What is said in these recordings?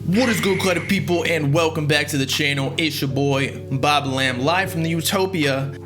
What is good, cluttered people, and welcome back to the channel. It's your boy Bobbalam, live from the Utopia.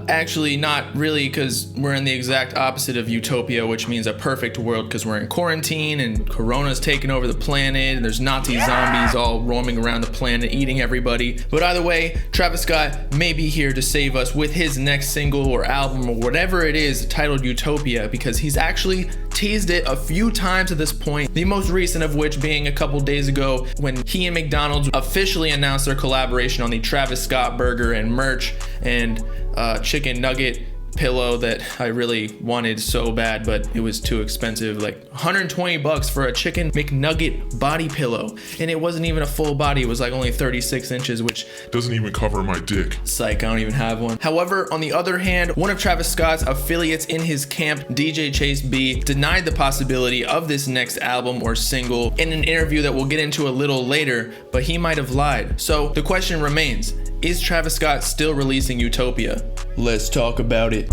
Actually not really, because we're in the exact opposite of Utopia, which means a perfect world, because we're in quarantine and Corona's taking over the planet and there's Nazi zombies all roaming around the planet eating everybody. But either way, Travis Scott may be here to save us with his next single or album or whatever it is titled Utopia, because he's actually teased it a few times at this point, the most recent of which being a couple days ago when he and McDonald's officially announced their collaboration on the Travis Scott burger and merch and chicken nugget pillow that I really wanted so bad, but it was too expensive, like 120 bucks for a chicken McNugget body pillow, and it wasn't even a full body. It was like only 36 inches, which doesn't even cover my dick. Psych, I don't even have one. However, on the other hand, one of Travis Scott's affiliates in his camp, DJ Chase B, denied the possibility of this next album or single in an interview that we'll get into a little later, but he might have lied. So the question remains, is Travis Scott still releasing Utopia? Let's talk about it.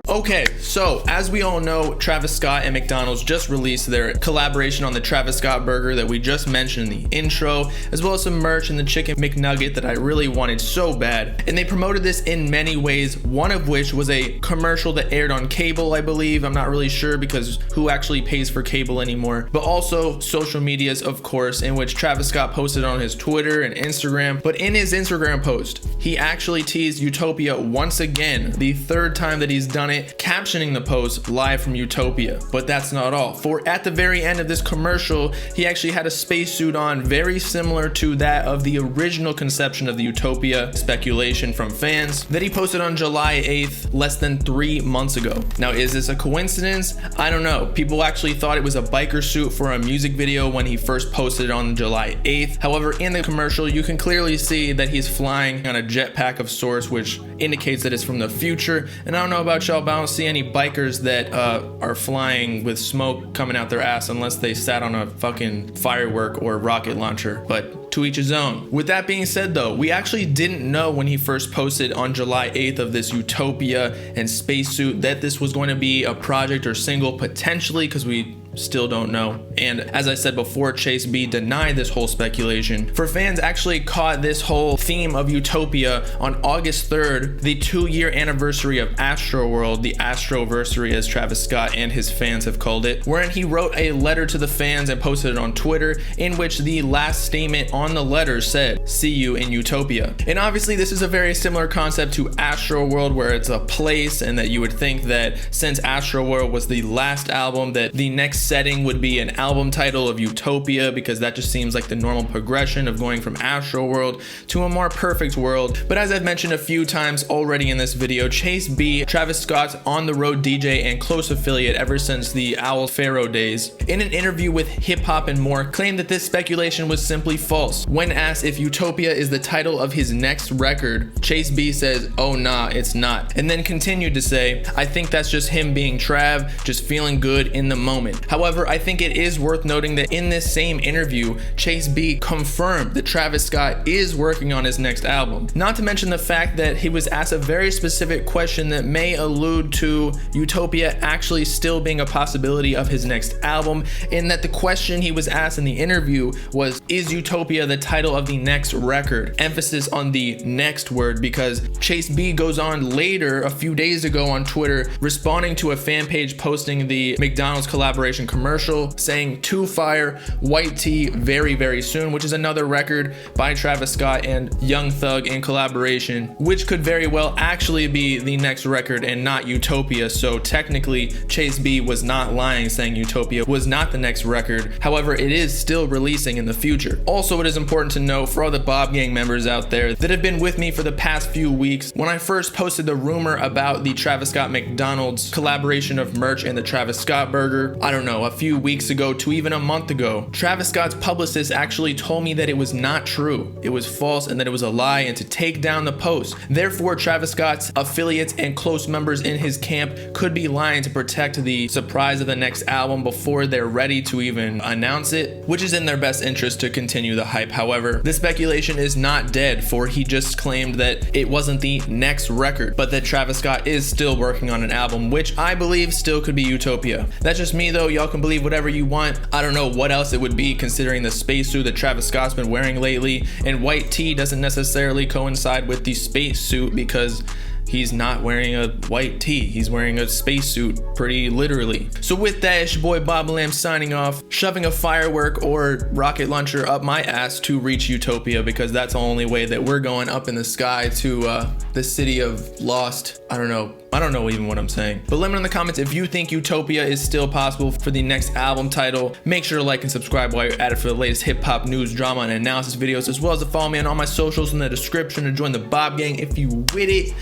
Okay, so as we all know, Travis Scott and McDonald's just released their collaboration on the Travis Scott burger that we just mentioned in the intro, as well as some merch and the chicken McNugget that I really wanted so bad. And they promoted this in many ways, one of which was a commercial that aired on cable, I believe. I'm not really sure because who actually pays for cable anymore, but also social medias, of course, in which Travis Scott posted on his Twitter and Instagram. But in his Instagram post, he actually teased Utopia once again, the third time that he's done it, captioning the post live from Utopia. But that's not all, for at the very end of this commercial, he actually had a spacesuit on very similar to that of the original conception of the Utopia speculation from fans that he posted on July 8th, less than 3 months ago. Now, is this a coincidence? I don't know. People actually thought it was a biker suit for a music video when he first posted it on July 8th. However, in the commercial, you can clearly see that he's flying on a jetpack of sorts, which indicates that it's from the future. And I don't know about y'all, but I don't see any bikers that are flying with smoke coming out their ass unless they sat on a fucking firework or rocket launcher, but to each his own. With that being said though, we actually didn't know when he first posted on July 8th of this Utopia and spacesuit that this was going to be a project or single potentially, because we still don't know. And as I said before, Chase B denied this whole speculation. For fans actually caught this whole theme of Utopia on August 3rd, the 2-year anniversary of Astroworld, the Astroversary as Travis Scott and his fans have called it, wherein he wrote a letter to the fans and posted it on Twitter, in which the last statement on the letter said, "See you in Utopia." And obviously this is a very similar concept to Astroworld, where it's a place, and that you would think that since Astroworld was the last album, that the next setting would be an album title of Utopia, because that just seems like the normal progression of going from Astroworld to a more perfect world. But as I've mentioned a few times already in this video, Chase B, Travis Scott's on-the-road DJ and close affiliate ever since the Owl Pharaoh days, in an interview with Hip Hop and More, claimed that this speculation was simply false. When asked if Utopia is the title of his next record, Chase B says, "Oh nah, it's not," and then continued to say, "I think that's just him being Trav, just feeling good in the moment." However, I think it is worth noting that in this same interview, Chase B confirmed that Travis Scott is working on his next album. Not to mention the fact that he was asked a very specific question that may allude to Utopia actually still being a possibility of his next album, in that the question he was asked in the interview was, "Is Utopia the title of the next record?" Emphasis on the next word, because Chase B goes on later, a few days ago on Twitter, responding to a fan page posting the McDonald's collaboration commercial, saying "To Fire, White Tee, very, very soon," which is another record by Travis Scott and Young Thug in collaboration, which could very well actually be the next record and not Utopia. So technically, Chase B was not lying saying Utopia was not the next record. However, it is still releasing in the future. Also, it is important to note for all the Bob Gang members out there that have been with me for the past few weeks, when I first posted the rumor about the Travis Scott McDonald's collaboration of merch and the Travis Scott burger, I don't know, a few weeks ago to even a month ago, Travis Scott's publicist actually told me that it was not true, it was false, and that it was a lie, and to take down the post. Therefore, Travis Scott's affiliates and close members in his camp could be lying to protect the surprise of the next album before they're ready to even announce it, which is in their best interest to continue the hype. However, the speculation is not dead, for he just claimed that it wasn't the next record, but that Travis Scott is still working on an album, which I believe still could be Utopia. That's just me though. Y'all Y'all can believe whatever you want. I don't know what else it would be considering the spacesuit that Travis Scott's been wearing lately. And white tee doesn't necessarily coincide with the spacesuit because he's not wearing a white tee. He's wearing a spacesuit, pretty literally. So with that, it's your boy Bobbalam signing off, shoving a firework or rocket launcher up my ass to reach Utopia, because that's the only way that we're going up in the sky to the city of lost. I don't know even what I'm saying. But let me know in the comments if you think Utopia is still possible for the next album title. Make sure to like and subscribe while you're at it for the latest hip hop news, drama, and analysis videos, as well as to follow me on all my socials in the description and join the Bob Gang if you with it.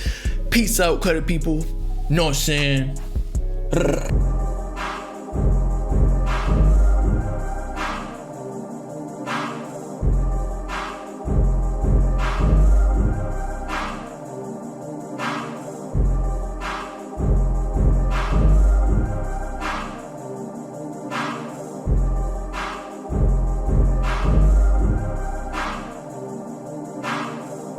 Peace out, cut it, people. Know what I'm saying?